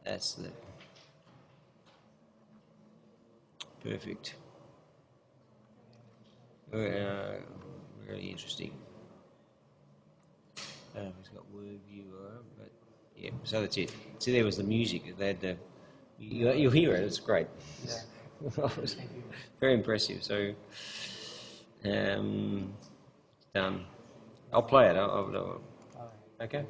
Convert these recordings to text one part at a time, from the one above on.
That's the perfect. Really interesting. It's got word viewer, but yeah. So that's it. See, there was the music. They had you'll hear it. It's great. Yeah. Very impressive. So, done. I'll play it. Okay.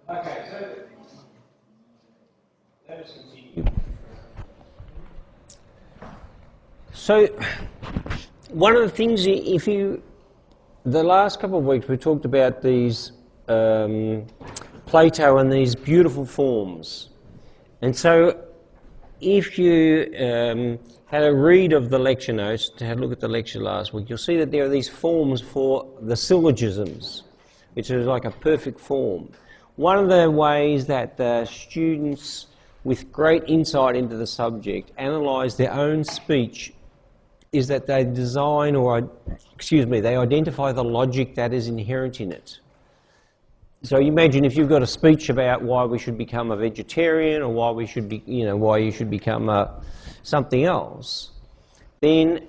Okay, so let us continue. So, one of the things, the last couple of weeks we talked about these Plato and these beautiful forms. And so, if you had a read of the lecture notes, to have a look at the lecture last week, you'll see that there are these forms for the syllogisms, which is like a perfect form. One of the ways that the students with great insight into the subject analyse their own speech is that they they identify the logic that is inherent in it. So you imagine if you've got a speech about why we should become a vegetarian or why we should be, why you should become something else, then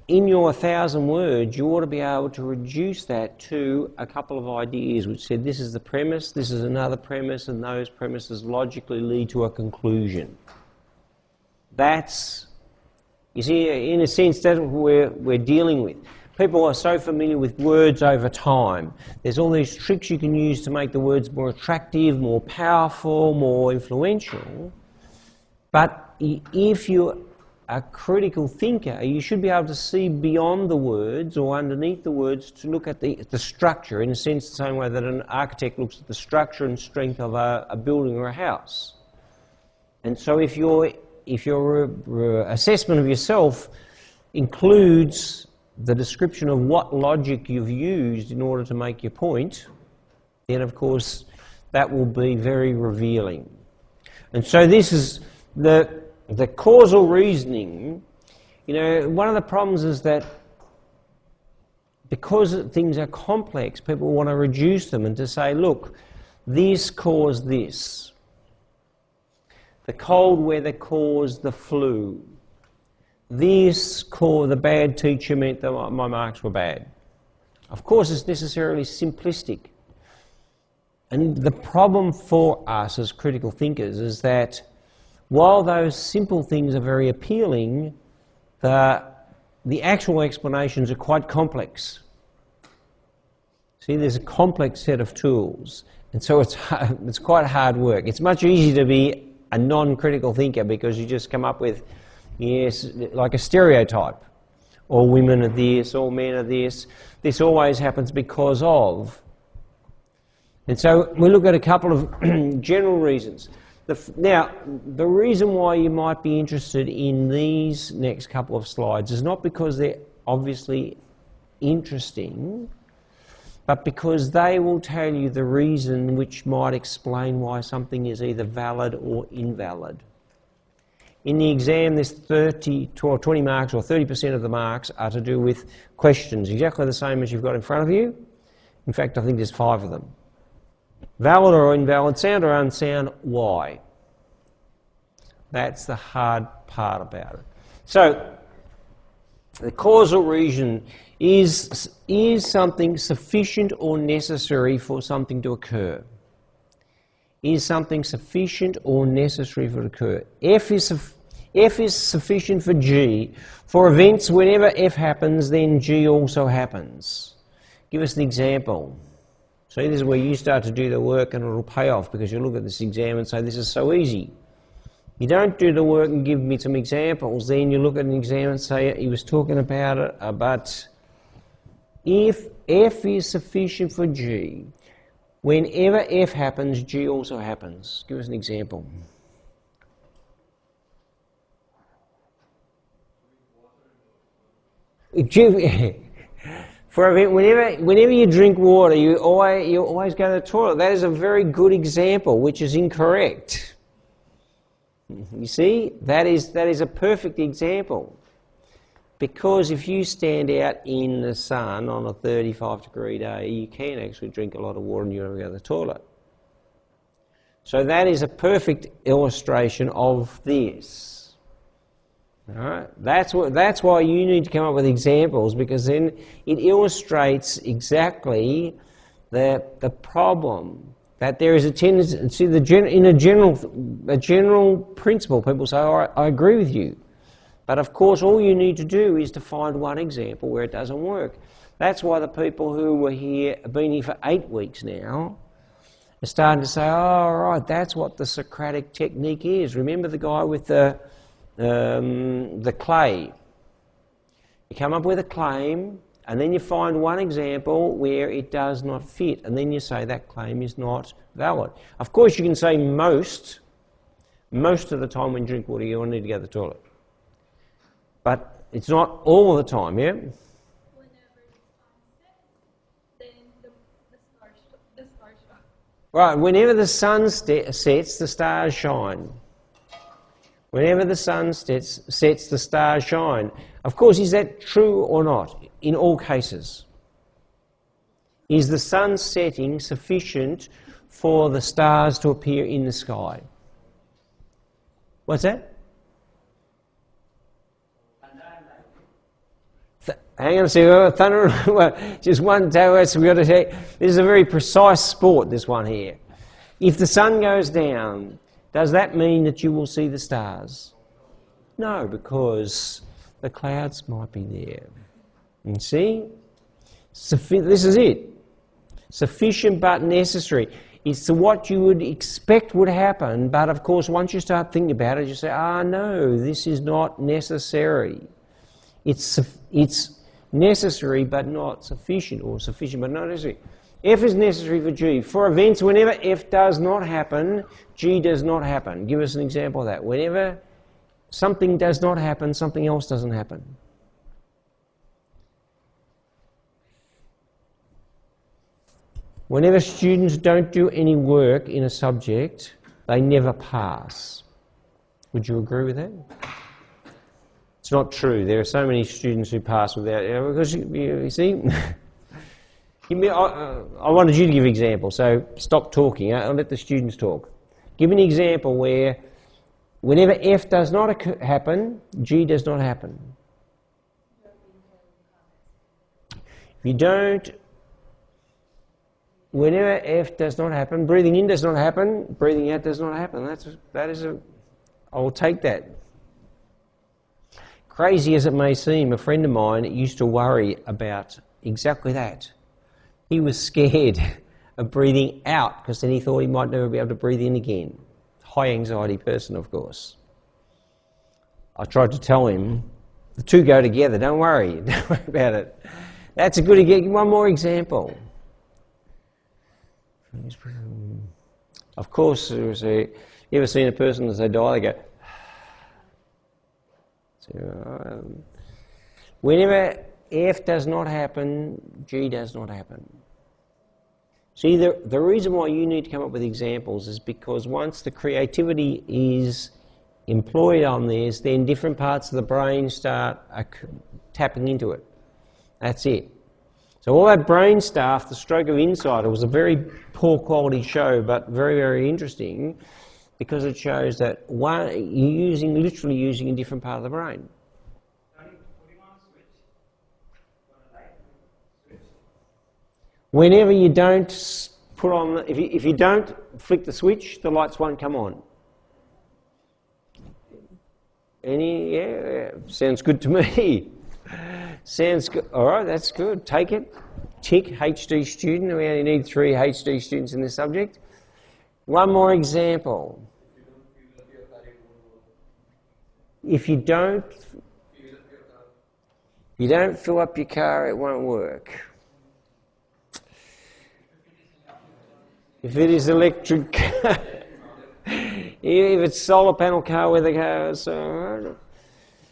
in your 1,000 words, you ought to be able to reduce that to a couple of ideas which said this is the premise, this is another premise, and those premises logically lead to a conclusion. That's, you see, in a sense, that's what we're dealing with. People are so familiar with words over time. There's all these tricks you can use to make the words more attractive, more powerful, more influential. But if you're a critical thinker, you should be able to see beyond the words or underneath the words to look at the structure, in a sense the same way that an architect looks at the structure and strength of a building or a house. And so if your assessment of yourself includes the description of what logic you've used in order to make your point, then of course that will be very revealing. And so this is the causal reasoning. One of the problems is that because things are complex, people want to reduce them and to say, look, this caused this. The cold weather caused the flu. This caused the bad teacher meant that my marks were bad. Of course, it's necessarily simplistic. And the problem for us as critical thinkers is that while those simple things are very appealing, the actual explanations are quite complex. See, there's a complex set of tools, and so it's quite hard work. It's much easier to be a non-critical thinker because you just come up with, yes, like a stereotype. All women are this, all men are this. This always happens because of. And so we look at a couple of general reasons. Now, the reason why you might be interested in these next couple of slides is not because they're obviously interesting, but because they will tell you the reason which might explain why something is either valid or invalid. In the exam, there's 20 marks, or 30% of the marks are to do with questions, exactly the same as you've got in front of you. In fact, I think there's 5 of them. Valid or invalid, sound or unsound, why? That's the hard part about it. So, the causal reason is something sufficient or necessary for something to occur? Is something sufficient or necessary for it to occur? F is sufficient for G. For events, whenever F happens, then G also happens. Give us an example. See, this is where you start to do the work and it'll pay off, because you look at this exam and say, this is so easy. You don't do the work and give me some examples, then you look at an exam and say, he was talking about it, but if F is sufficient for G, whenever F happens, G also happens. Give us an example. Whenever you drink water, you always go to the toilet. That is a very good example, which is incorrect. You see, that is a perfect example. Because if you stand out in the sun on a 35-degree day, you can actually drink a lot of water and you don't go to the toilet. So that is a perfect illustration of this. All right? That's why you need to come up with examples, because then it illustrates exactly the problem. That there is a tendency, in a general principle, people say, all right, I agree with you. But of course, all you need to do is to find one example where it doesn't work. That's why the people who were here, have been here for 8 weeks now, are starting to say, oh, all right, that's what the Socratic technique is. Remember the guy with the clay? You come up with a claim, and then you find one example where it does not fit, and then you say that claim is not valid. Of course, you can say most of the time when you drink water, you don't need to go to the toilet. But it's not all the time, yeah? Whenever the sun sets, then the stars shine. Right, whenever the sun sets, the stars shine. Whenever the sun sets, the stars shine. Of course, is that true or not? In all cases. Is the sun setting sufficient for the stars to appear in the sky? What's that? Hang on a second. Thunder. Just one day. We got to say, this is a very precise sport, this one here. If the sun goes down, does that mean that you will see the stars? No, because the clouds might be there. And see? This is it. Sufficient but necessary. It's what you would expect would happen, but of course once you start thinking about it, you say, no, this is not necessary. It's necessary but not sufficient, or sufficient but not necessary. F is necessary for G. For events, whenever F does not happen, G does not happen. Give us an example of that. Whenever something does not happen, something else doesn't happen. Whenever students don't do any work in a subject, they never pass. Would you agree with that? It's not true. There are so many students who pass without... because you see... I wanted you to give an example, so stop talking. I'll let the students talk. Give me an example where whenever F does not happen, G does not happen. If you don't... Whenever F does not happen, breathing in does not happen, breathing out does not happen. I will take that. Crazy as it may seem, a friend of mine used to worry about exactly that. He was scared of breathing out because then he thought he might never be able to breathe in again. High anxiety person, of course. I tried to tell him, the two go together, don't worry about it. That's a good example. One more example. Of course, you ever seen a person as they die, they go... whenever F does not happen, G does not happen. See, the reason why you need to come up with examples is because once the creativity is employed on this, then different parts of the brain start tapping into it. That's it. So all that brain stuff, The Stroke of Insight, it was a very poor quality show, but very, very interesting, because it shows that you're literally using a different part of the brain. Whenever you don't put on, if you don't flick the switch, the lights won't come on. Yeah, sounds good to me. Sounds good. All right, that's good. Take it. Tick, HD student. We only need 3 HD students in this subject. One more example. If you don't fill up your car, it won't work. If it is electric car, if it's solar panel car with a car, so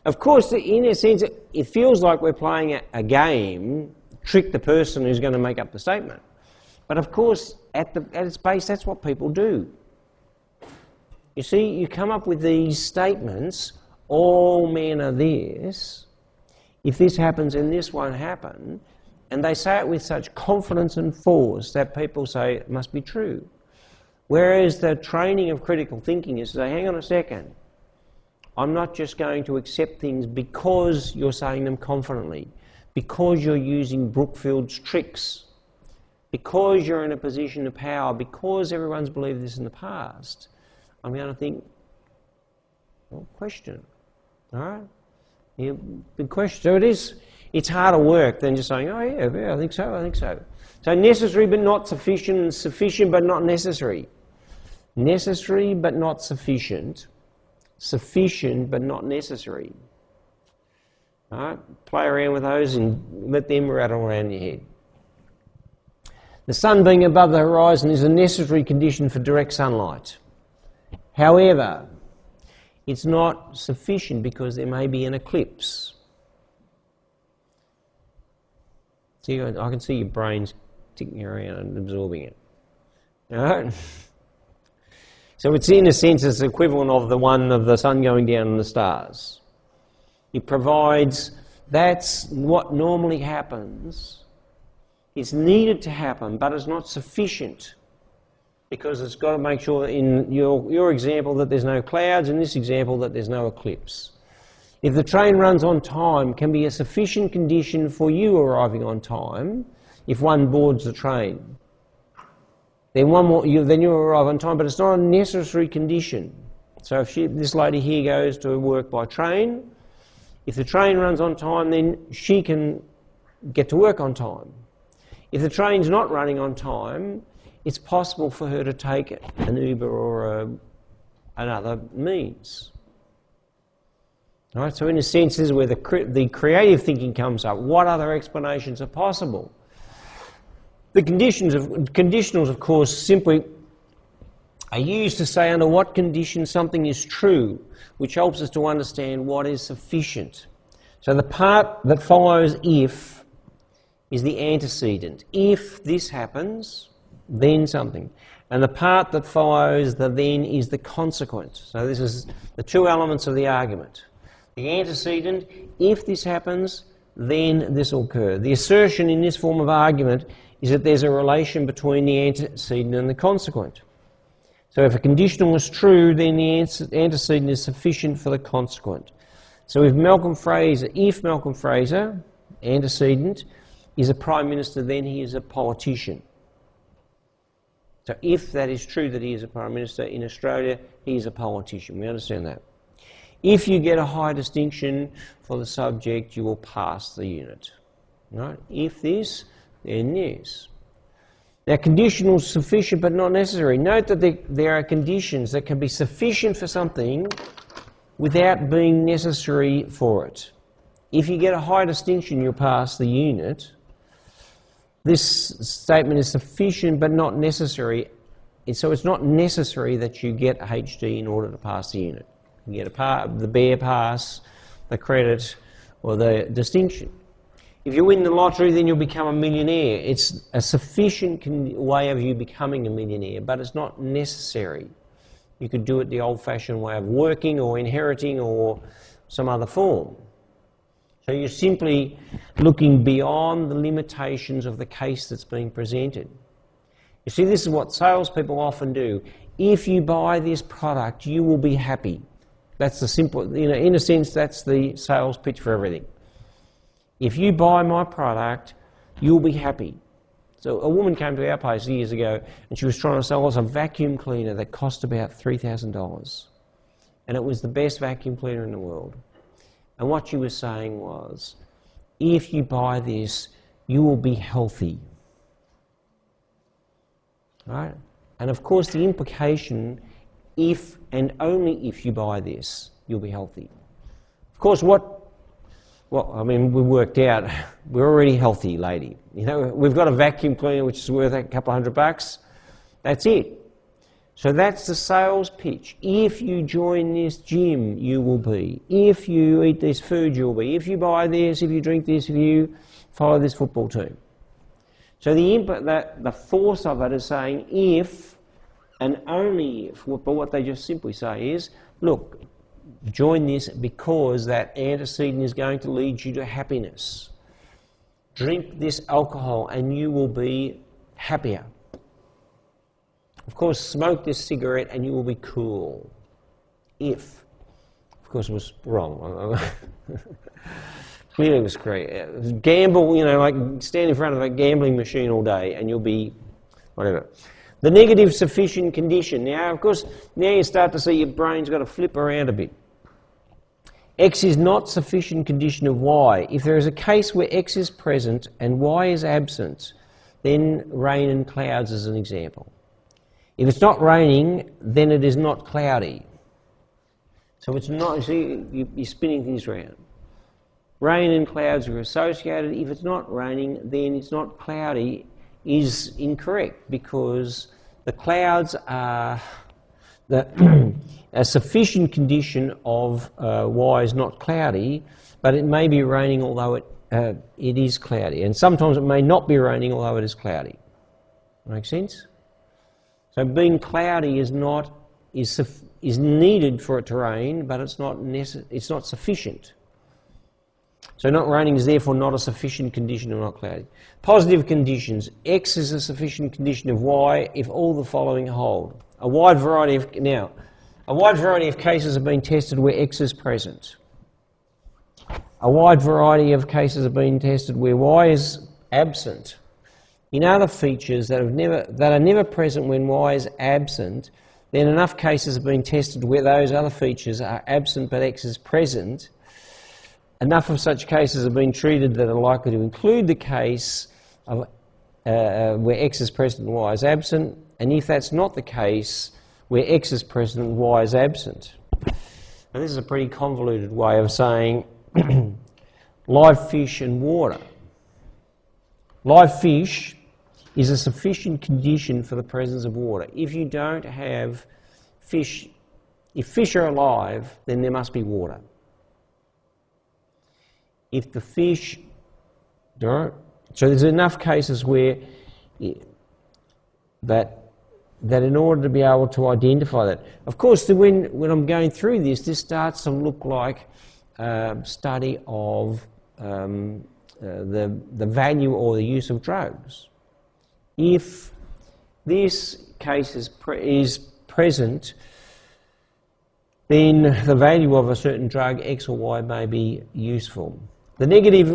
of course, in a sense, it feels like we're playing a game, trick the person who's going to make up the statement. But of course, at its base, that's what people do. You see, you come up with these statements, all men are this, if this happens then this won't happen, and they say it with such confidence and force that people say it must be true. Whereas the training of critical thinking is to say, hang on a second, I'm not just going to accept things because you're saying them confidently, because you're using Brookfield's tricks, because you're in a position of power, because everyone's believed this in the past. I'm going to think, well, question it. All right? Big question. So it's harder work than just saying, oh yeah, I think so. So necessary but not sufficient, and sufficient but not necessary. Necessary but not sufficient. Sufficient but not necessary. All right? Play around with those and let them rattle around your head. The sun being above the horizon is a necessary condition for direct sunlight. However, it's not sufficient because there may be an eclipse. See, I can see your brains ticking around and absorbing it. All right? So it's in a sense it's equivalent of the one of the sun going down and the stars. It provides, that's what normally happens. It's needed to happen, but it's not sufficient because it's got to make sure in your example that there's no clouds, in this example that there's no eclipse. If the train runs on time, can be a sufficient condition for you arriving on time if one boards the train. Then you arrive on time, but it's not a necessary condition. So if this lady here goes to work by train, if the train runs on time, then she can get to work on time. If the train's not running on time, it's possible for her to take an Uber or another means. All right, so in a sense, this is where the creative thinking comes up. What other explanations are possible? The conditionals, of course, simply are used to say under what conditions something is true, which helps us to understand what is sufficient. So the part that follows if is the antecedent. If this happens, then something. And the part that follows the then is the consequent. So this is the two elements of the argument. The antecedent, if this happens, then this will occur. The assertion in this form of argument is that there's a relation between the antecedent and the consequent. So if a conditional is true, then the antecedent is sufficient for the consequent. So if Malcolm Fraser, antecedent, is a Prime Minister, then he is a politician. So if that is true that he is a Prime Minister in Australia, he is a politician. We understand that. If you get a high distinction for the subject, you will pass the unit. Right? If this, then this. Now, conditional is sufficient but not necessary. Note that there are conditions that can be sufficient for something without being necessary for it. If you get a high distinction, you'll pass the unit. This statement is sufficient but not necessary. So it's not necessary that you get a HD in order to pass the unit. You get the bare pass, the credit, or the distinction. If you win the lottery, then you'll become a millionaire. It's a sufficient way of you becoming a millionaire, but it's not necessary. You could do it the old-fashioned way of working or inheriting or some other form. So you're simply looking beyond the limitations of the case that's being presented. You see, this is what salespeople often do. If you buy this product, you will be happy. That's the simple, in a sense, that's the sales pitch for everything. If you buy my product, you'll be happy. So a woman came to our place years ago and she was trying to sell us a vacuum cleaner that cost about $3,000. And it was the best vacuum cleaner in the world. And what she was saying was, if you buy this, you will be healthy. Right? And of course the implication, if and only if you buy this, you'll be healthy. Of course we worked out, we're already healthy, lady. You know, we've got a vacuum cleaner which is worth a couple $100. That's it. So that's the sales pitch. If you join this gym, you will be. If you eat this food, you'll be. If you buy this, if you drink this, if you follow this football team. So the force of it is saying if and only if. But what they just simply say is, look, join this because that antecedent is going to lead you to happiness. Drink this alcohol and you will be happier. Of course, smoke this cigarette and you will be cool. If. Of course, it was wrong. Clearly it was great. Gamble, you know, like stand in front of a gambling machine all day and you'll be whatever. The negative sufficient condition. Now, of course, now you start to see your brain's got to flip around a bit. X is not sufficient condition of Y. If there is a case where X is present and Y is absent, then rain and clouds is an example. If it's not raining, then it is not cloudy. So it's not, see, you're spinning things around. Rain and clouds are associated. If it's not raining, then it's not cloudy is incorrect because the clouds are a sufficient condition of Y is not cloudy, but it may be raining although it is cloudy. And sometimes it may not be raining although it is cloudy. Make sense? So being cloudy is needed for it to rain, but it's not sufficient. So not raining is therefore not a sufficient condition of not cloudy. Positive conditions. X is a sufficient condition of Y if all the following hold. A wide variety of cases have been tested where X is present. A wide variety of cases have been tested where Y is absent. In other features that are never present when Y is absent, then enough cases have been tested where those other features are absent but X is present. Enough of such cases have been treated that are likely to include the case of where X is present and Y is absent, and if that's not the case, where X is present and Y is absent. Now this is a pretty convoluted way of saying live fish and water. Live fish is a sufficient condition for the presence of water. If you don't have fish, if fish are alive, then there must be water. If the fish don't, so there's enough cases where that in order to be able to identify that. Of course, when I'm going through this starts to look like a study of the value or the use of drugs. If this case is present, then the value of a certain drug, X or Y, may be useful. The negative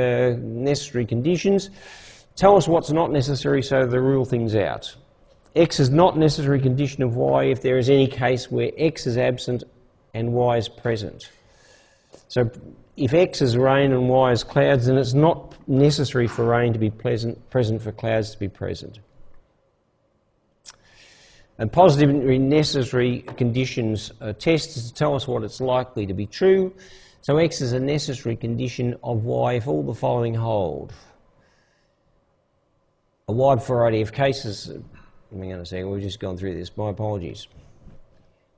necessary conditions tell us what's not necessary so they rule things out. X is not necessary condition of Y if there is any case where X is absent and Y is present. So if X is rain and Y is clouds, then it's not necessary for rain to be present for clouds to be present. And positively necessary conditions test is to tell us what it's likely to be true. So X is a necessary condition of Y if all the following hold. A wide variety of cases. Hang on a second, we've just gone through this. My apologies.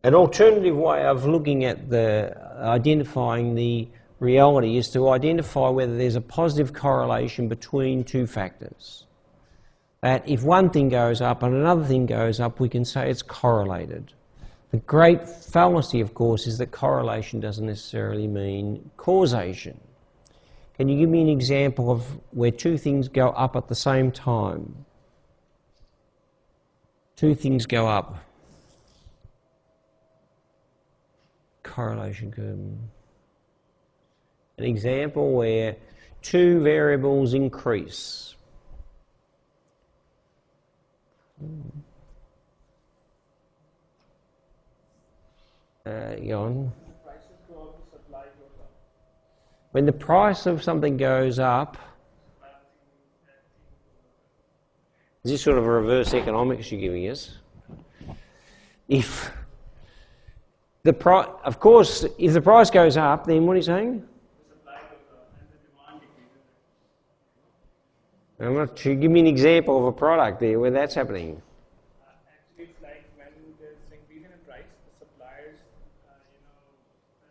An alternative way of looking at identifying the reality is to identify whether there's a positive correlation between two factors. That if one thing goes up and another thing goes up, we can say it's correlated. The great fallacy, of course, is that correlation doesn't necessarily mean causation. Can you give me an example of where two things go up at the same time? Two things go up. Correlation curve. An example where two variables increase. Go on. When the price of something goes up, Is this sort of a reverse economics you're giving us? If the price, of course, if the price goes up, then what are you saying? The supply goes up and the demand decreases. I'm not sure. Give me an example of a product there where that's happening. Actually, it's like when there's increase in price, the suppliers,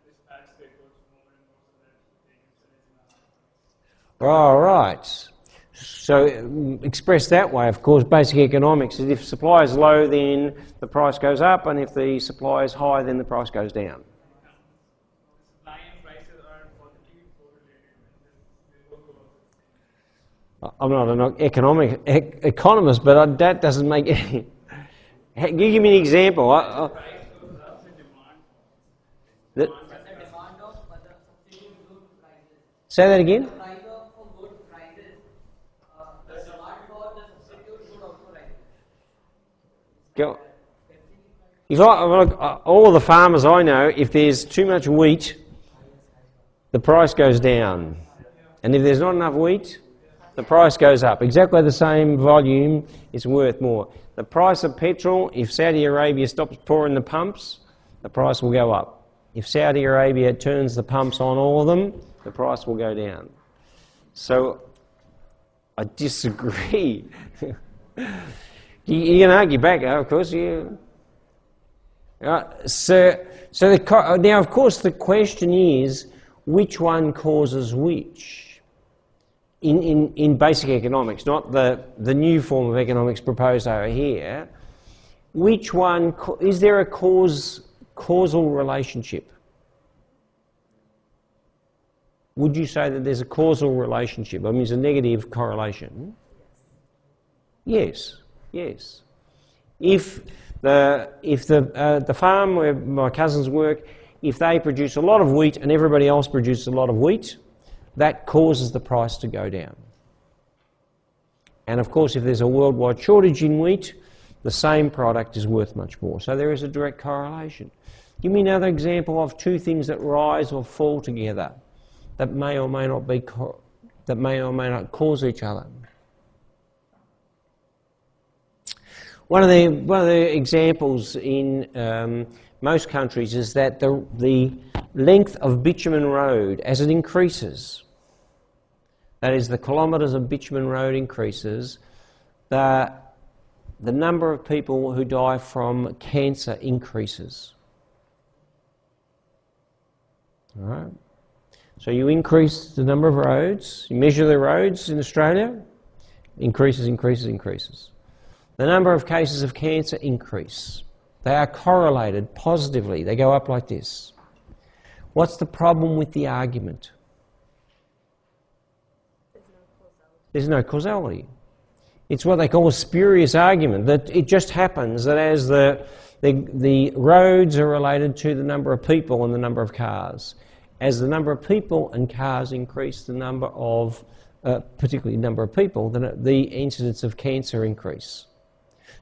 dispatch their goods more and more so that they can sell it in a higher price. All right. So expressed that way, of course, basic economics is if supply is low, then the price goes up, and if the supply is high, then the price goes down. Supply and prices are positively correlated, and they both go up. I'm not an economist, but that doesn't make any... Can you give me an example? Price goes up, the demand falls. That, The demand of other substitute good prices. say that again? The price of good prices, the demand for the substitute good also rises. Go. If all of the farmers I know, if there's too much wheat, the price goes down. And if there's not enough wheat, the price goes up. Exactly the same volume, it's worth more. The price of petrol, if Saudi Arabia stops pouring the pumps, the price will go up. If Saudi Arabia turns the pumps on, all of them, the price will go down. So, I disagree. You can argue back, of course. Now, of course, the question is, which one causes which? In basic economics, not the new form of economics proposed over here. Which one, is there a causal relationship? Would you say that there's a causal relationship? I mean, there's a negative correlation. Yes, yes. If the farm where my cousins work, if they produce a lot of wheat and everybody else produces a lot of wheat, that causes the price to go down. And of course, if there's a worldwide shortage in wheat, the same product is worth much more. So there is a direct correlation. Give me another example of two things that rise or fall together that may or may not cause each other. One of the examples in most countries is that the length of bitumen road, as it increases, that is, the kilometres of bitumen road increases, the number of people who die from cancer increases. All right? So you increase the number of roads, you measure the roads in Australia, increases. The number of cases of cancer increase. They are correlated positively. They go up like this. What's the problem with the argument? There's no causality. It's what they call a spurious argument, that it just happens that as the roads are related to the number of people and the number of cars. As the number of people and cars increase, the number of, particularly number of people, the incidence of cancer increase.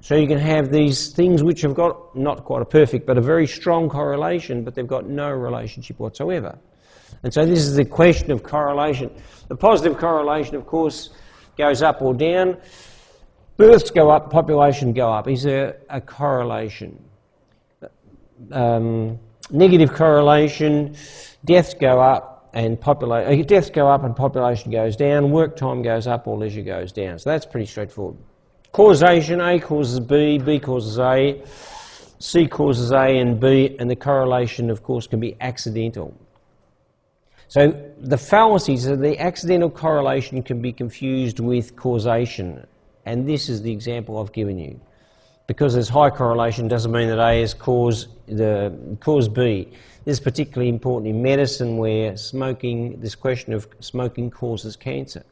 So you can have these things which have got, not quite a perfect, but a very strong correlation, but they've got no relationship whatsoever. And so this is the question of correlation. The positive correlation, of course, goes up or down. Births go up, population go up. Is there a correlation? Negative correlation, deaths go up and population goes down, work time goes up or leisure goes down. So that's pretty straightforward. Causation, A causes B, B causes A, C causes A and B, and the correlation, of course, can be accidental. So the fallacies of the accidental correlation can be confused with causation, and this is the example I've given you. Because there's high correlation doesn't mean that A is cause B. This is particularly important in medicine where this question of smoking causes cancer.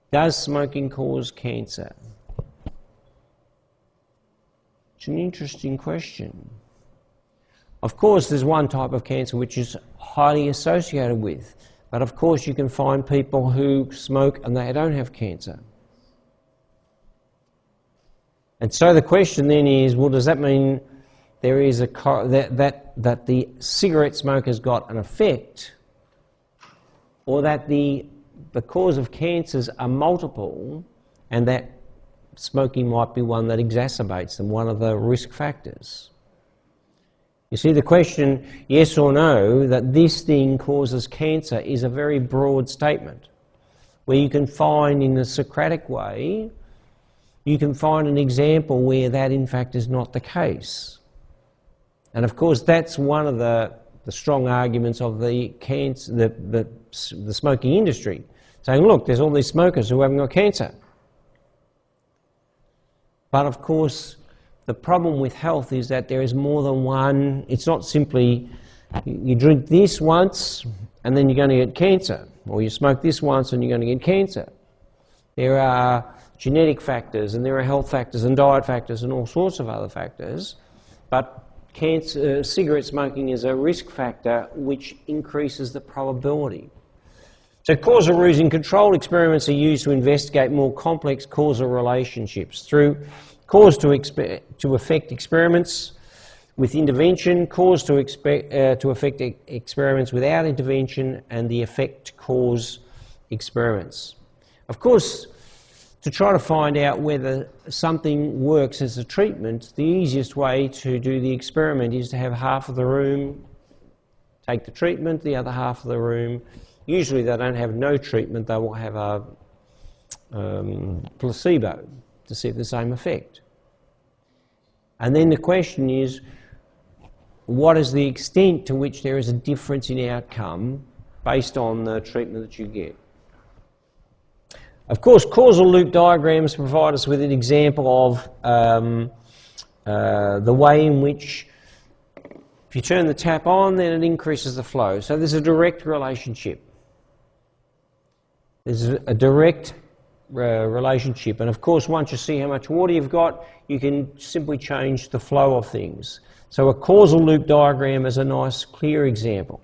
Does smoking cause cancer? It's an interesting question. Of course, there's one type of cancer which is highly associated with, but of course you can find people who smoke and they don't have cancer. And so the question then is, well, does that mean there is that the cigarette smoke has got an effect, or that the cause of cancers are multiple, and that smoking might be one that exacerbates them, one of the risk factors. You see, the question, yes or no, that this thing causes cancer is a very broad statement, where you can find in the Socratic way, you can find an example where that in fact is not the case. And of course that's one of the strong arguments of the smoking industry, saying, look, there's all these smokers who haven't got cancer. But of course, the problem with health is that there is more than one. It's not simply you drink this once and then you're going to get cancer, or you smoke this once and you're going to get cancer. There are genetic factors and there are health factors and diet factors and all sorts of other factors, but cancer, cigarette smoking is a risk factor which increases the probability. So causal reason controlled experiments are used to investigate more complex causal relationships through cause to effect experiments with intervention, cause to affect experiments without intervention, and the effect-cause experiments. Of course, to try to find out whether something works as a treatment, the easiest way to do the experiment is to have half of the room take the treatment, the other half of the room, usually they don't have no treatment, they will have a placebo to see the same effect. And then the question is, what is the extent to which there is a difference in outcome based on the treatment that you get? Of course, causal loop diagrams provide us with an example of the way in which if you turn the tap on, then it increases the flow. So there's a direct relationship. There's a direct relationship. And of course, once you see how much water you've got, you can simply change the flow of things. So a causal loop diagram is a nice, clear example.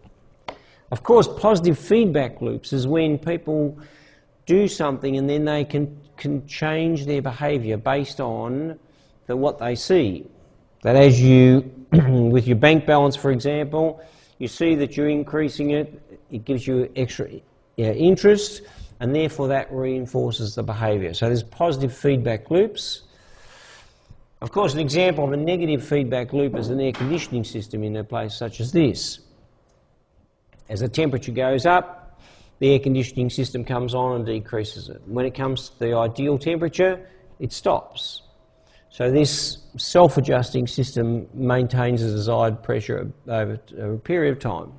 Of course, positive feedback loops is when people do something and then they can change their behaviour based on what they see. That as you, with your bank balance, for example, you see that you're increasing it, it gives you extra interest, and therefore that reinforces the behaviour. So there's positive feedback loops. Of course, an example of a negative feedback loop is an air conditioning system in a place such as this. As the temperature goes up, the air conditioning system comes on and decreases it. When it comes to the ideal temperature, it stops. So this self-adjusting system maintains the desired pressure over a period of time.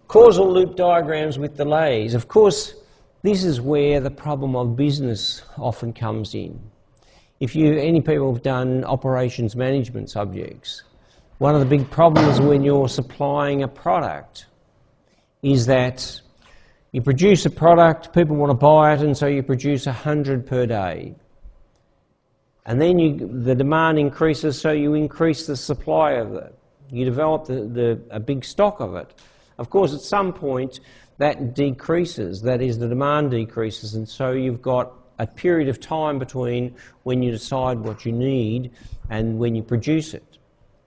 Causal loop diagrams with delays. Of course, this is where the problem of business often comes in. If any people have done operations management subjects, one of the big problems when you're supplying a product is that you produce a product, people want to buy it, and so you produce 100 per day. And then the demand increases, so you increase the supply of it. You develop a big stock of it. Of course, at some point, that decreases, that is, the demand decreases, and so you've got a period of time between when you decide what you need and when you produce it.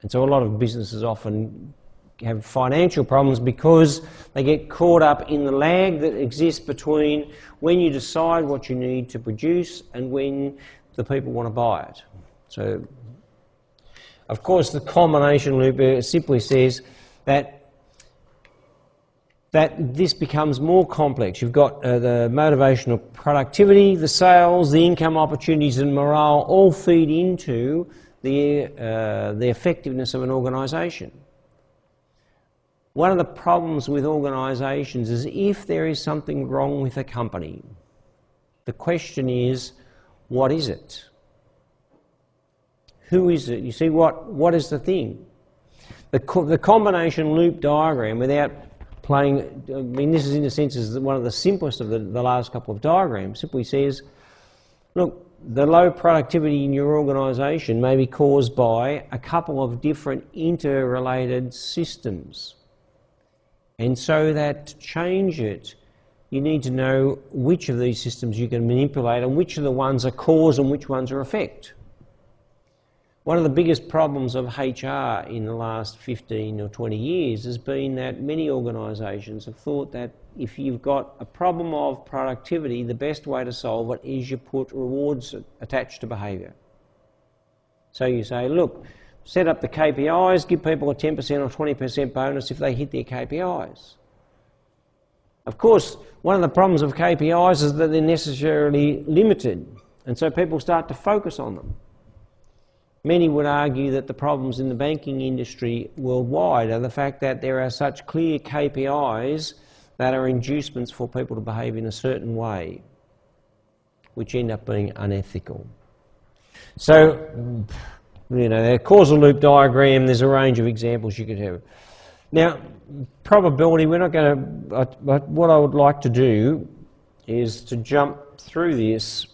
And so a lot of businesses often have financial problems because they get caught up in the lag that exists between when you decide what you need to produce and when the people want to buy it. So, of course, the combination loop simply says that this becomes more complex. You've got the motivational productivity, the sales, the income opportunities and morale all feed into the effectiveness of an organisation. One of the problems with organisations is if there is something wrong with a company, the question is, what is it? Who is it? You see, what is the thing? The combination loop diagram, without playing, I mean, this is in a sense is one of the simplest of the last couple of diagrams, simply says, look, the low productivity in your organisation may be caused by a couple of different interrelated systems. And so that to change it, you need to know which of these systems you can manipulate and which of the ones are cause and which ones are effect. One of the biggest problems of HR in the last 15 or 20 years has been that many organisations have thought that if you've got a problem of productivity, the best way to solve it is you put rewards attached to behaviour. So you say, look, set up the KPIs, give people a 10% or 20% bonus if they hit their KPIs. Of course, one of the problems of KPIs is that they're necessarily limited, and so people start to focus on them. Many would argue that the problems in the banking industry worldwide are the fact that there are such clear KPIs that are inducements for people to behave in a certain way, which end up being unethical. So, a causal loop diagram, there's a range of examples you could have. Now, probability, we're not going to, but what I would like to do is to jump through this.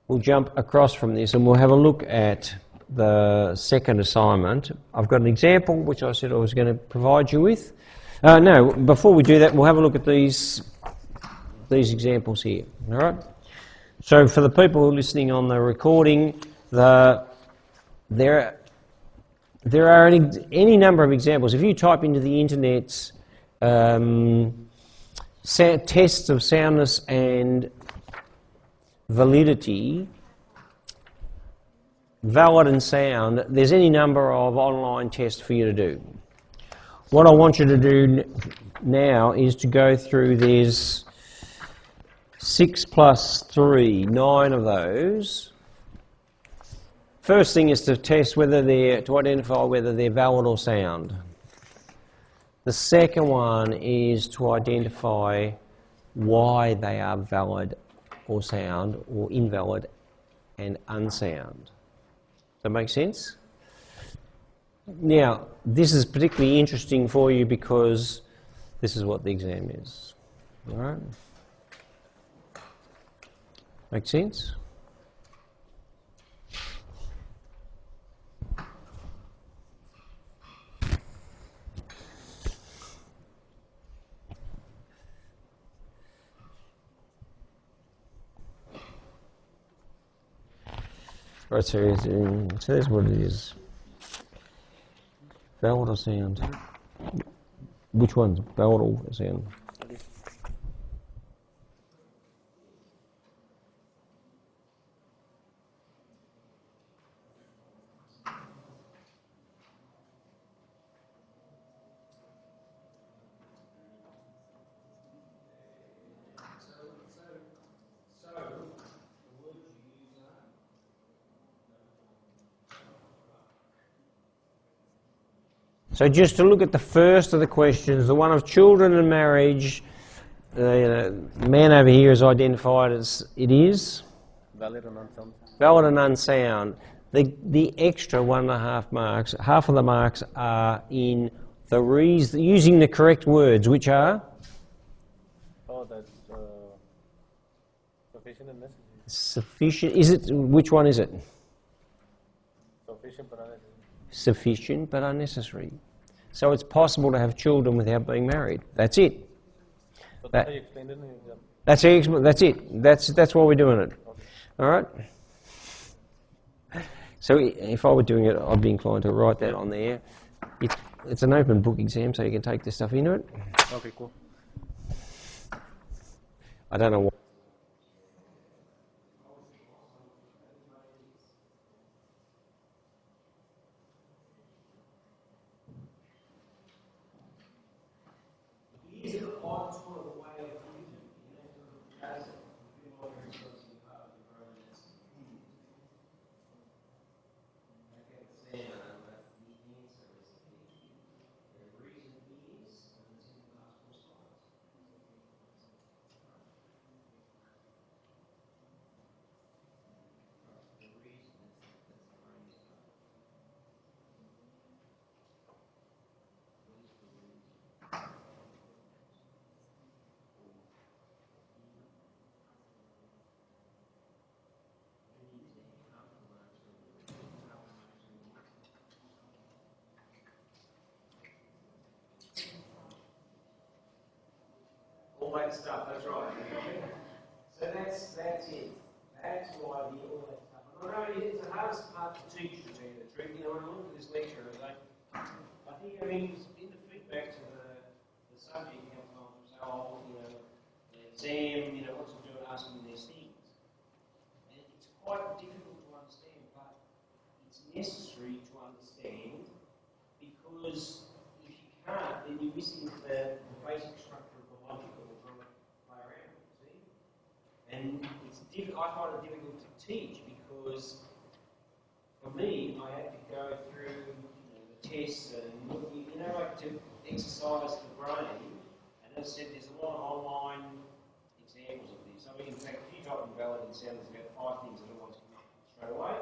We'll jump across from this and we'll have a look at the second assignment. I've got an example which I said I was going to provide you with. No, before we do that, we'll have a look at these examples here. All right. So for the people who are listening on the recording, there are any number of examples. If you type into the internet's tests of soundness and validity, valid and sound, there's any number of online tests for you to do. What I want you to do now is to go through, there's 6 plus 3, 9 of those. First thing is to test to identify whether they're valid or sound. The second one is to identify why they are valid or sound, or invalid and unsound. Does that make sense? Now, this is particularly interesting for you because this is what the exam is. All right? Make sense? Right, so here's what it is. Valid or sound? Which one's valid or sound? So just to look at the first of the questions, the one of children and marriage, the man over here is identified as it is valid and unsound. Valid and unsound. The extra 1.5 marks, half of the marks are in the reason, using the correct words, which are? Oh, that's sufficient and necessary. Sufficient. Is it? Which one is it? Sufficient but unnecessary. Sufficient but unnecessary. So it's possible to have children without being married. That's it. So that's how you explained it in the exam. That's it. That's why we're doing it. Okay. All right. So if I were doing it, I'd be inclined to write that on there. It's an open book exam, so you can take this stuff into it. Okay, cool. I don't know what. All that stuff, that's right. So that's it. That's why all that stuff. Not only it's the hardest part to teach, to tell you the truth. When I look at this lecture, I think in the feedback to the subject comes on oh, Sam, what's he doing asking these things? And it's quite difficult to understand, but it's necessary to understand because if you can't, then you're missing the basic structure of the logic that we're trying to play around with, see? And I find it difficult to teach because for me, I had to go through the tests and like to exercise the brain. And as I said, there's a lot of online examples of this. I mean, in fact, if you type in valid and sound, there's about 5 things that always come up straight away.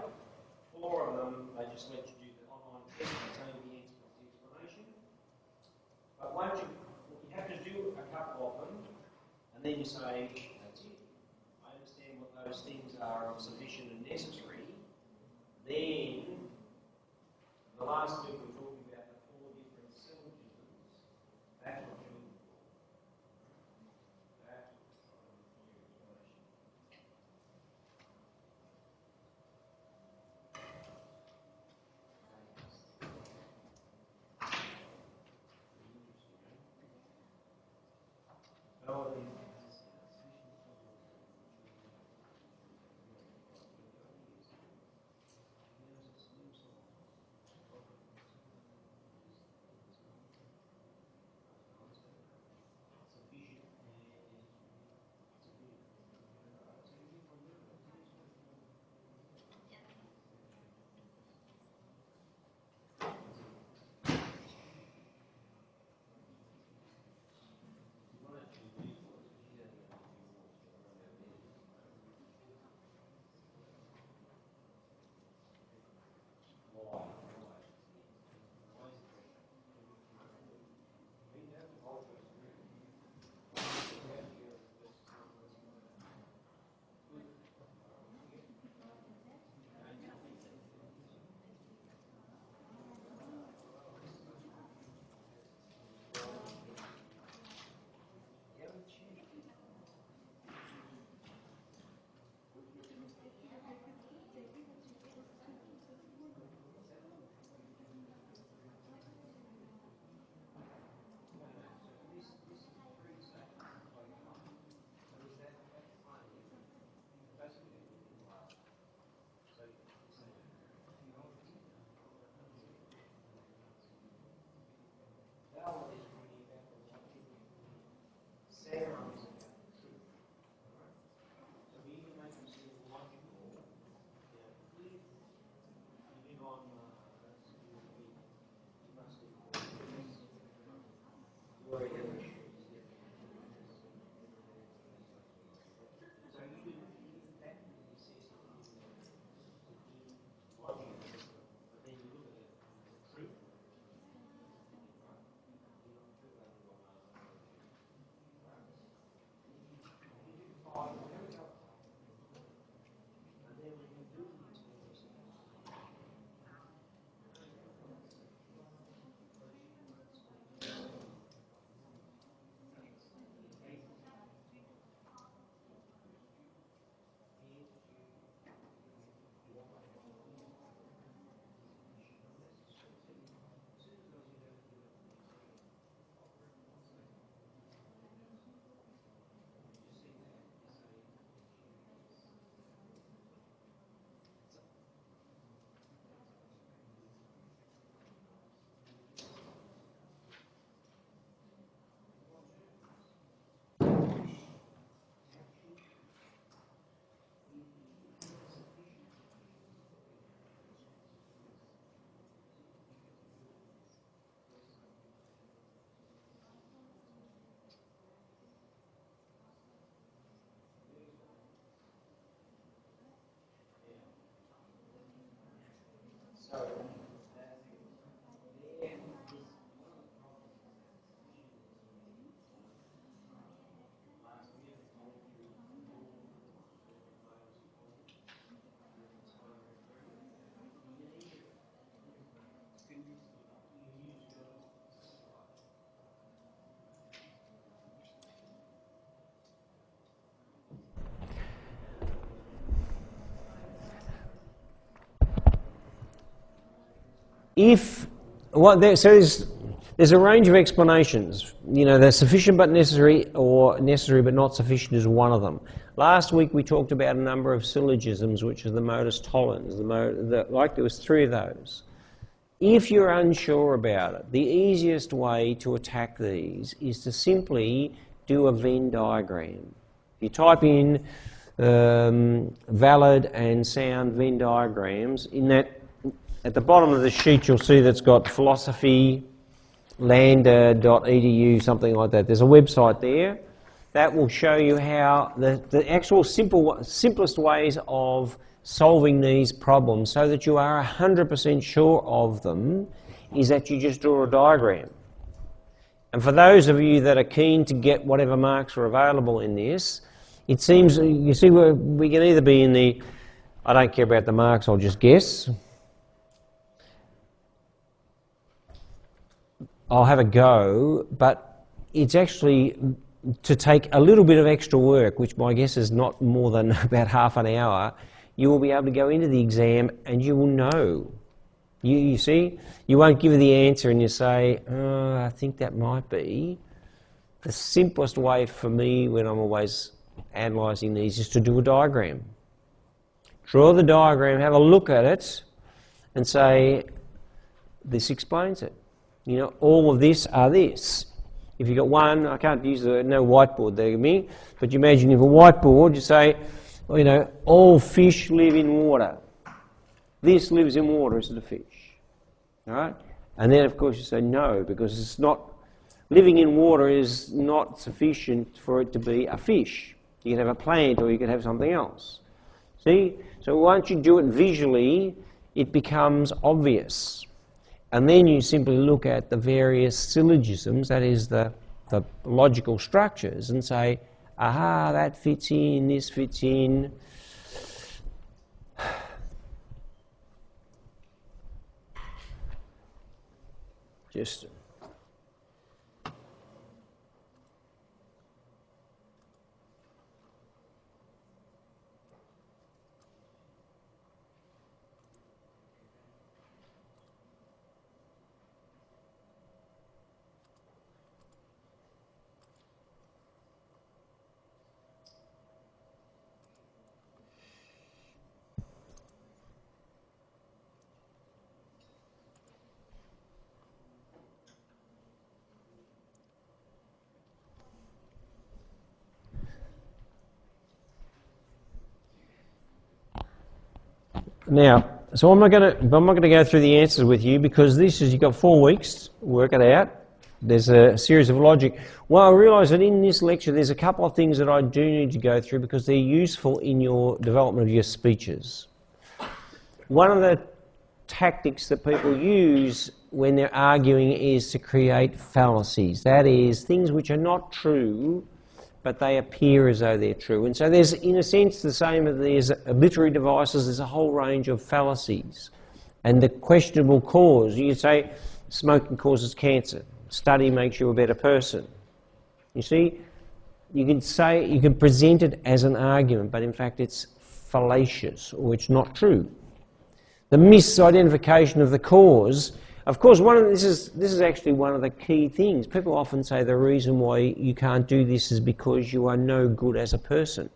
4 of them, they just let you do the online test containing the answer plus the explanation. But once you have to do a couple of them, and then you say, that's it. I understand what those things are of sufficient and necessary. Then, the last week we're talking about the 4 different syllogisms. That's what you're looking for. That's what you're trying to do your explanation. There's a range of explanations. You know, they're sufficient but necessary, or necessary but not sufficient is one of them. Last week we talked about a number of syllogisms, which are the modus tollens. Like there was 3 of those. If you're unsure about it, the easiest way to attack these is to simply do a Venn diagram. You type in valid and sound Venn diagrams. In that, at the bottom of the sheet, you'll see that's got philosophy, lander.edu, something like that. There's a website there that will show you how the actual simplest ways of solving these problems so that you are 100% sure of them is that you just draw a diagram. And for those of you that are keen to get whatever marks are available in this, it seems, you see, we can either be in the, I don't care about the marks, I'll just guess. I'll have a go, but it's actually to take a little bit of extra work, which my guess is not more than about half an hour. You will be able to go into the exam and you will know. You see, you won't give the answer and you say, oh, I think that might be. The simplest way for me when I'm always analysing these is to do a diagram. Draw the diagram, have a look at it and say, this explains it. You know, all of this are this. If you've got one, I can't use no whiteboard there with me, but you imagine you have a whiteboard, you say, well, you know, all fish live in water. This lives in water, is it a fish? All right? And then, of course, you say no, because it's not, living in water is not sufficient for it to be a fish. You can have a plant or you can have something else. See? So once you do it visually, it becomes obvious. And then you simply look at the various syllogisms, that is the logical structures, and say, aha, that fits in, this fits in. Just... Now, so I'm not going to go through the answers with you because this is, you've got 4 weeks to work it out. There's a series of logic. Well, I realise that in this lecture there's a couple of things that I do need to go through because they're useful in your development of your speeches. One of the tactics that people use when they're arguing is to create fallacies. That is, things which are not true, but they appear as though they're true. And so there's, in a sense, the same as there's literary devices, there's a whole range of fallacies. And the questionable cause, you say, smoking causes cancer. Study makes you a better person. You see, you can say, you can present it as an argument, but in fact it's fallacious, or it's not true. The misidentification of the cause, of course, this is actually one of the key things. People often say the reason why you can't do this is because you are no good as a person.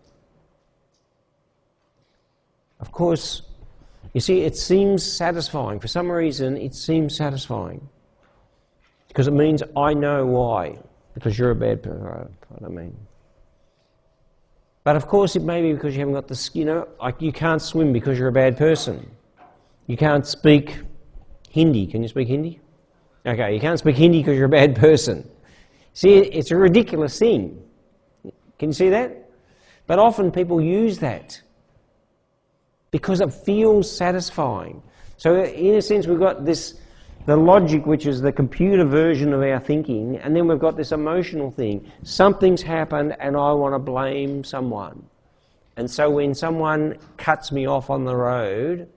Of course, you see, it seems satisfying. For some reason, it seems satisfying. Because it means I know why. Because you're a bad person. I don't mean. But of course, it may be because you haven't got the skill. You know, like you can't swim because you're a bad person. You can't speak Hindi. Can you speak Hindi? Okay, you can't speak Hindi because you're a bad person. See, it's a ridiculous thing. Can you see that? But often people use that because it feels satisfying. So in a sense we've got this, the logic, which is the computer version of our thinking, and then we've got this emotional thing. Something's happened and I want to blame someone. And so when someone cuts me off on the road,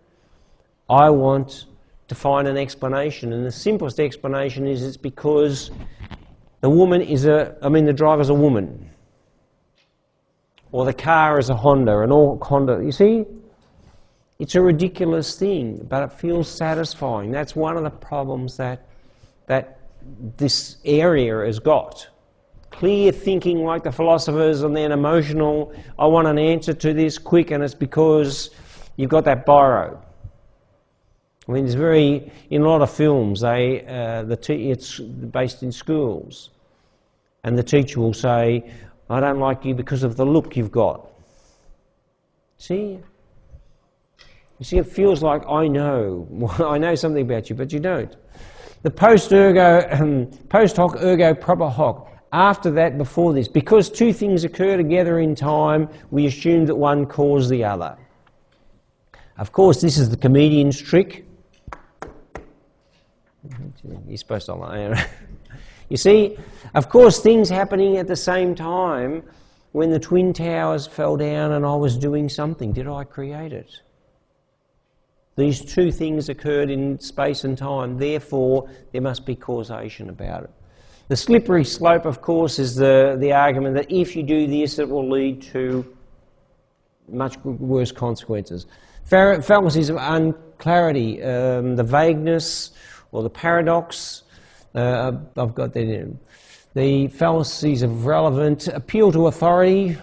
I want to find an explanation, and the simplest explanation is it's because the driver's a woman, or the car is a Honda, and all Honda. You see, it's a ridiculous thing, but it feels satisfying. That's one of the problems that this area has got. Clear thinking like the philosophers, and then emotional, I want an answer to this quick, and it's because you've got that biro. I mean, in a lot of films, it's based in schools, and the teacher will say, I don't like you because of the look you've got. See? You see, it feels like I know something about you, but you don't. The post hoc ergo propter hoc. After that, before this, because two things occur together in time, we assume that one caused the other. Of course, this is the comedian's trick. You're supposed to lie. You see, of course, things happening at the same time. When the Twin Towers fell down and I was doing something, did I create it? These two things occurred in space and time, therefore there must be causation about it. The slippery slope, of course, is the argument that if you do this, it will lead to much worse consequences. Fallacies of unclarity, the vagueness or the paradox, I've got that in. The fallacies of relevant, appeal to authority.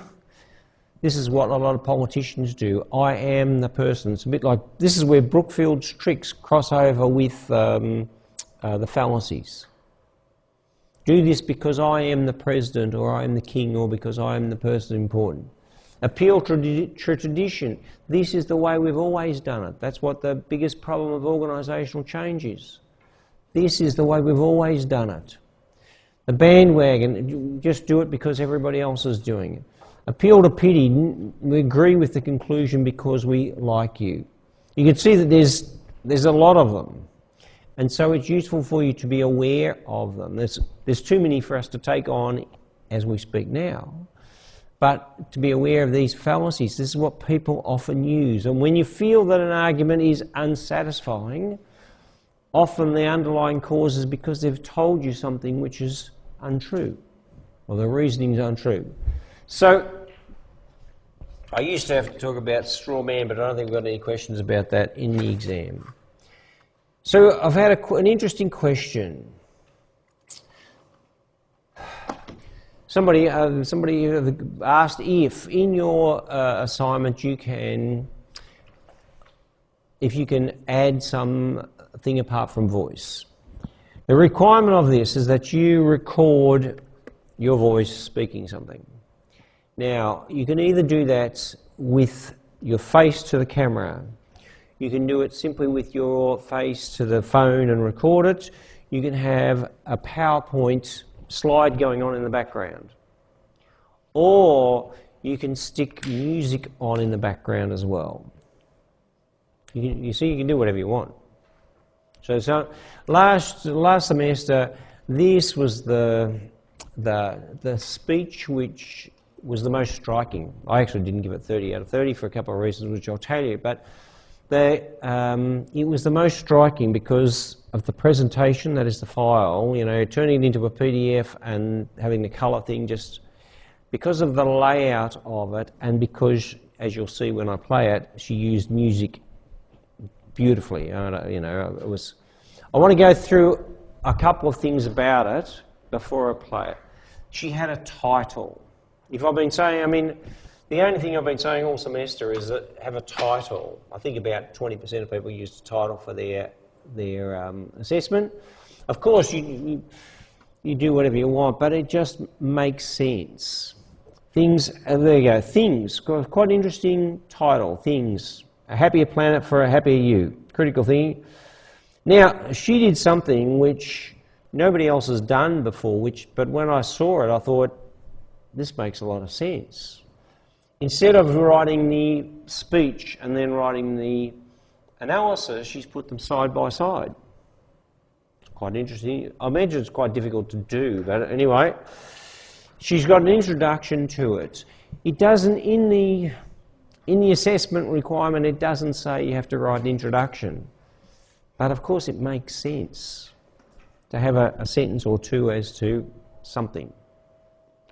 This is what a lot of politicians do. I am the person. It's a bit like, this is where Brookfield's tricks cross over with the fallacies. Do this because I am the president, or I am the king, or because I am the person important. Appeal to tradition. This is the way we've always done it. That's what the biggest problem of organisational change is. This is the way we've always done it. The bandwagon, just do it because everybody else is doing it. Appeal to pity. We agree with the conclusion because we like you. You can see that there's a lot of them. And so it's useful for you to be aware of them. There's too many for us to take on as we speak now. But to be aware of these fallacies, this is what people often use. And when you feel that an argument is unsatisfying, often the underlying cause is because they've told you something which is untrue, or the reasoning is untrue. So, I used to have to talk about straw man, but I don't think we've got any questions about that in the exam. So I've had an interesting question. Somebody asked if in your assignment if you can add something apart from voice. The requirement of this is that you record your voice speaking something. Now, you can either do that with your face to the camera. You can do it simply with your face to the phone and record it. You can have a PowerPoint slide going on in the background. Or you can stick music on in the background as well. You see, you can do whatever you want. So last semester, this was the speech which was the most striking. I actually didn't give it 30 out of 30 for a couple of reasons, which I'll tell you, but it was the most striking because of the presentation, that is the file, turning it into a PDF and having the colour thing, just because of the layout of it, and because, as you'll see when I play it, she used music beautifully. I want to go through a couple of things about it before I play it. She had a title. If I've been saying, the only thing I've been saying all semester is that have a title. I think about 20% of people use the title for their assessment. Of course, you do whatever you want, but it just makes sense. Things, there you go, things, quite interesting title, things. A happier planet for a happier you, critical thing. Now, she did something which nobody else has done before, but when I saw it, I thought, this makes a lot of sense. Instead of writing the speech and then writing the analysis, she's put them side by side. It's quite interesting. I imagine it's quite difficult to do, but anyway, she's got an introduction to it. It doesn't, in the assessment requirement, it doesn't say you have to write an introduction. But of course it makes sense to have a sentence or two as to something.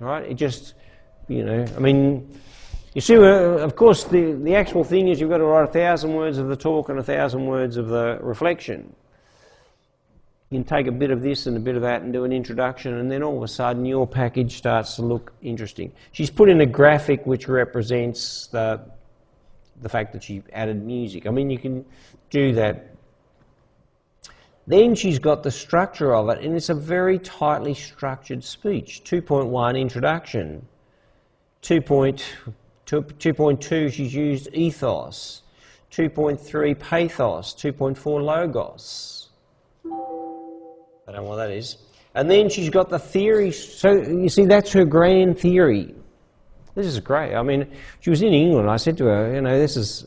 All right? It just, you see, of course, the actual thing is you've got to write 1,000 words of the talk and 1,000 words of the reflection. You can take a bit of this and a bit of that and do an introduction, and then all of a sudden your package starts to look interesting. She's put in a graphic which represents the fact that she added music. I mean, you can do that. Then she's got the structure of it, and it's a very tightly structured speech. 2.1, introduction. 2.2, she's used ethos. 2.3, pathos. 2.4, logos. I don't know what that is. And then she's got the theory. So you see, that's her grand theory. This is great. I mean, she was in England. I said to her, you know, this is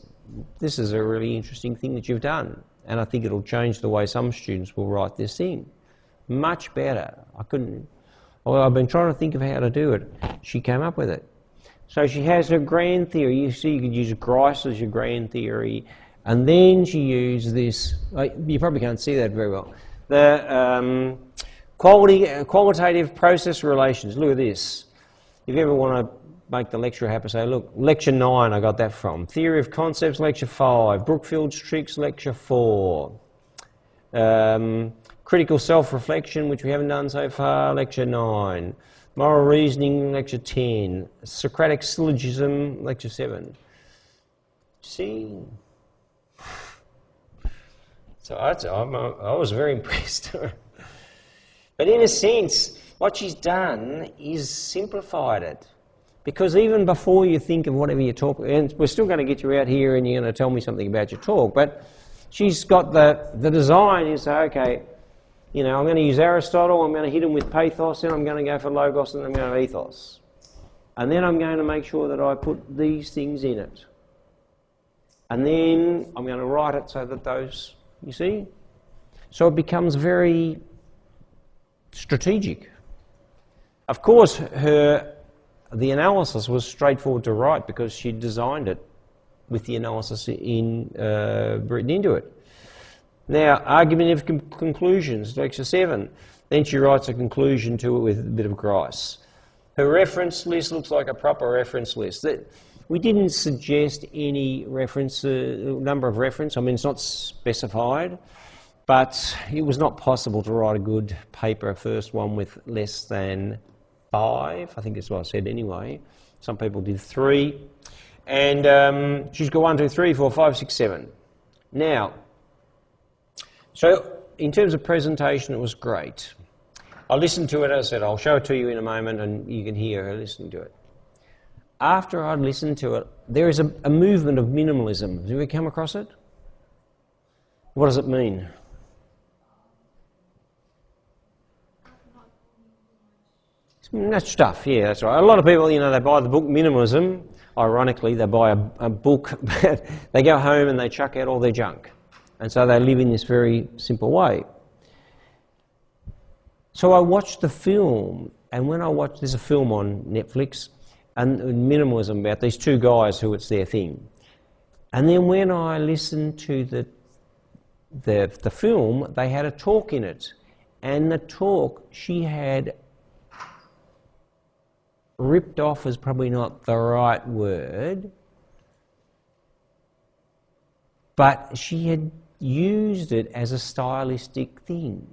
a really interesting thing that you've done. And I think it'll change the way some students will write this thing. Much better. I've been trying to think of how to do it. She came up with it. So she has her grand theory. You see, you could use Grice as your grand theory. And then she used this, you probably can't see that very well. The qualitative process relations. Look at this. If you ever want to make the lecturer happy, say, look, lecture 9 I got that from. Theory of concepts, lecture 5. Brookfield's tricks, lecture 4. Critical self-reflection, which we haven't done so far, lecture 9. Moral reasoning, lecture 10. Socratic syllogism, lecture 7. See? So I was very impressed. But in a sense, what she's done is simplified it. Because even before you think of whatever you talk, and we're still going to get you out here and you're going to tell me something about your talk, but she's got the design is, okay, you know, I'm going to use Aristotle, I'm going to hit him with pathos, then I'm going to go for logos, and then I'm going to ethos. And then I'm going to make sure that I put these things in it. And then I'm going to write it so that those, you see? So it becomes very strategic. Of course, the analysis was straightforward to write because she designed it with the analysis written into it. Now, argumentative conclusions, lecture 7. Then she writes a conclusion to it with a bit of Grice. Her reference list looks like a proper reference list. We didn't suggest any number of reference. I mean, it's not specified, but it was not possible to write a good paper, first one, with less than 5. I think that's what I said anyway. Some people did 3. And she's got 1, 2, 3, 4, 5, 6, 7. Now, so in terms of presentation, it was great. I listened to it, as I said, I'll show it to you in a moment and you can hear her listening to it. After I'd listened to it, there is a movement of minimalism. Have you ever come across it? What does it mean? That stuff, yeah, that's right. A lot of people, you know, they buy the book Minimalism. Ironically, they buy a book, but they go home and they chuck out all their junk. And so they live in this very simple way. So I watched the film, and when I watched, there's a film on Netflix, and minimalism about these two guys who it's their thing. And then when I listened to the film, they had a talk in it. And the talk, she had ripped off is probably not the right word, but she had used it as a stylistic thing.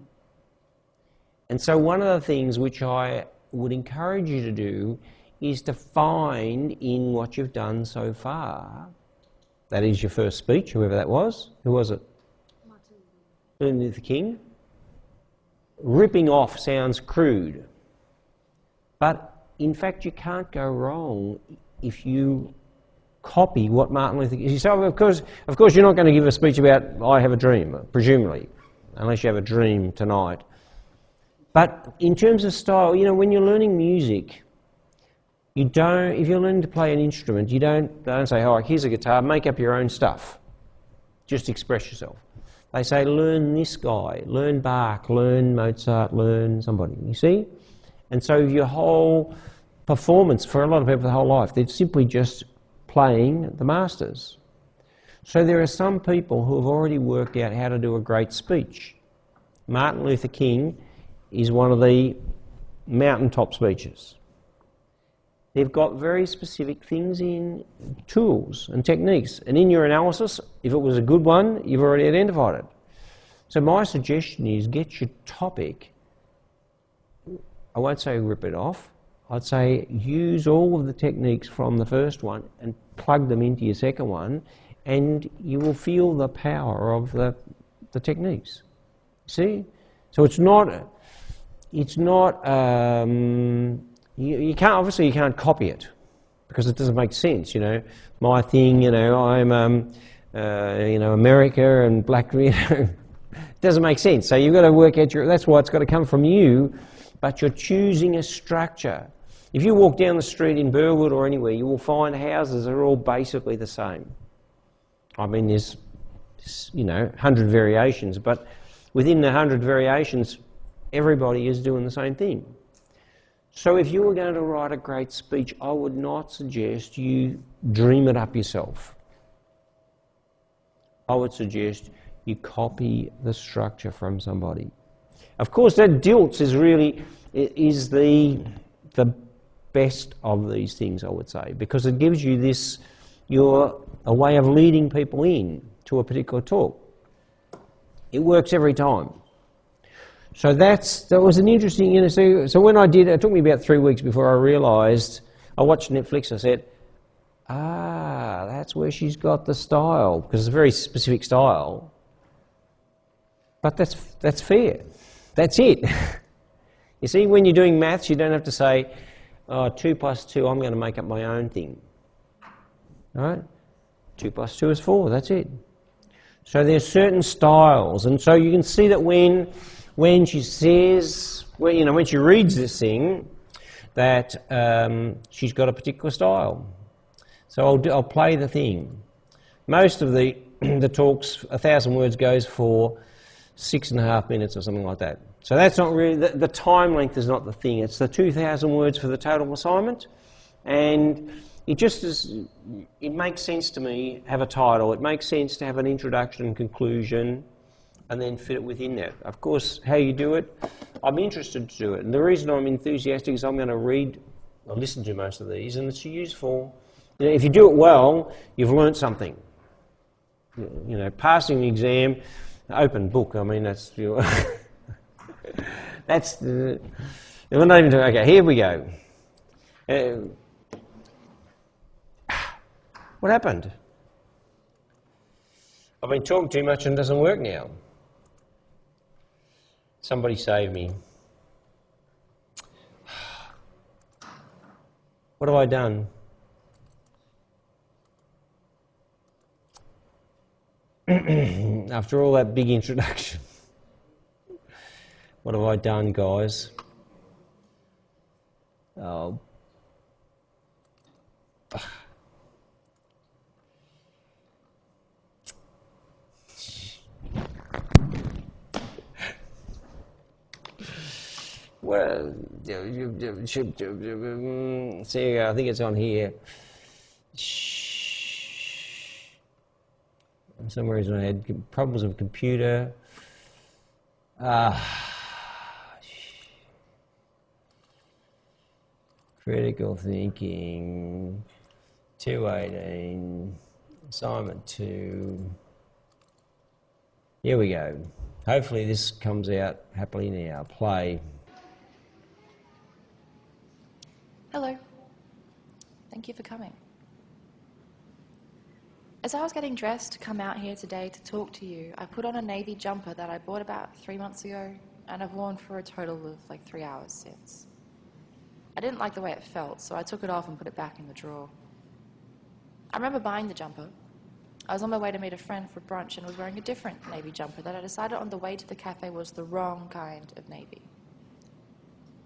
And so one of the things which I would encourage you to do is to find in what you've done so far, that is your first speech, whoever that was. Who was it? Martin Luther King. Ripping off sounds crude, but in fact, you can't go wrong if you copy what Martin Luther King... So of course, you're not going to give a speech about I have a dream, presumably, unless you have a dream tonight. But in terms of style, you know, when you're learning music, if you're learning to play an instrument, they don't say, oh, here's a guitar, make up your own stuff. Just express yourself. They say, learn this guy, learn Bach, learn Mozart, learn somebody, you see? And so your whole performance, for a lot of people, the whole life, they're simply just playing the masters. So there are some people who have already worked out how to do a great speech. Martin Luther King is one of the mountaintop speeches. They've got very specific things in tools and techniques. And in your analysis, if it was a good one, you've already identified it. So my suggestion is get your topic, I won't say rip it off, I'd say use all of the techniques from the first one and plug them into your second one, and you will feel the power of the techniques. See? So it's not you can't, obviously you can't copy it because it doesn't make sense, you know. My thing, you know, I'm America and black, you know, it doesn't make sense. So you've got to work out that's why it's got to come from you, but you're choosing a structure. If you walk down the street in Burwood or anywhere, you will find houses that are all basically the same. I mean, there's, you know, 100 variations, but within the 100 variations, everybody is doing the same thing. So if you were going to write a great speech, I would not suggest you dream it up yourself. I would suggest you copy the structure from somebody. Of course, that DILTS is really the best of these things, I would say, because it gives you a way of leading people in to a particular talk. It works every time. So that was an interesting, you know, so when I did, it took me about 3 weeks before I realised, I watched Netflix, I said, that's where she's got the style, because it's a very specific style. But that's fair. That's it. You see, when you're doing maths, you don't have to say, 2 plus 2, I'm going to make up my own thing. All right? 2 plus 2 is 4, that's it. So there's certain styles, and so you can see that when she says, when she reads this thing, that she's got a particular style. So I'll play the thing. Most of the talks, 1,000 words goes for 6.5 minutes or something like that. So that's not really, the time length is not the thing. It's the 2,000 words for the total assignment, and it makes sense to me have a title. It makes sense to have an introduction and conclusion, and then fit it within that. Of course, how you do it, I'm interested to do it. And the reason I'm enthusiastic is I'm going to read or listen to most of these, and it's useful. You know, if you do it well, you've learnt something. You know, passing the exam, open book. I mean, that's that's the. We're not even doing. Okay, here we go. What happened? I've been talking too much and it doesn't work now. Somebody save me. What have I done? After all that big introduction. What have I done, guys? Oh. Well, see, I think it's on here. For some reason I had problems with the computer. Critical thinking, 218, assignment 2. Here we go. Hopefully this comes out happily now. Play. Hello. Thank you for coming. As I was getting dressed to come out here today to talk to you, I put on a navy jumper that I bought about 3 months ago, and I've worn for a total of like 3 hours since. I didn't like the way it felt, so I took it off and put it back in the drawer. I remember buying the jumper. I was on my way to meet a friend for brunch and was wearing a different navy jumper that I decided on the way to the cafe was the wrong kind of navy.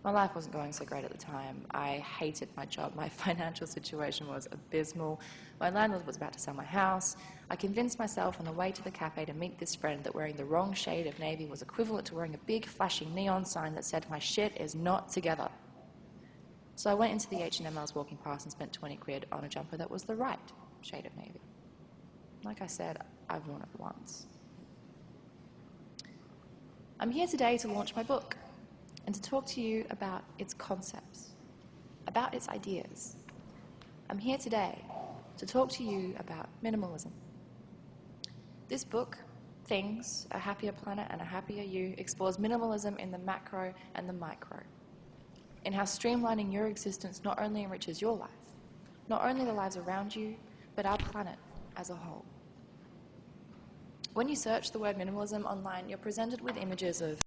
My life wasn't going so great at the time. I hated my job. My financial situation was abysmal. My landlord was about to sell my house. I convinced myself on the way to the cafe to meet this friend that wearing the wrong shade of navy was equivalent to wearing a big flashing neon sign that said, "My shit is not together." So I went into the H&M I was walking past and spent 20 quid on a jumper that was the right shade of navy. Like I said, I've worn it once. I'm here today to launch my book and to talk to you about its concepts, about its ideas. I'm here today to talk to you about minimalism. This book, things, a happier planet and a happier you explores minimalism in the macro and the micro, in how streamlining your existence not only enriches your life, not only the lives around you, but our planet as a whole. When you search the word minimalism online, you're presented with images of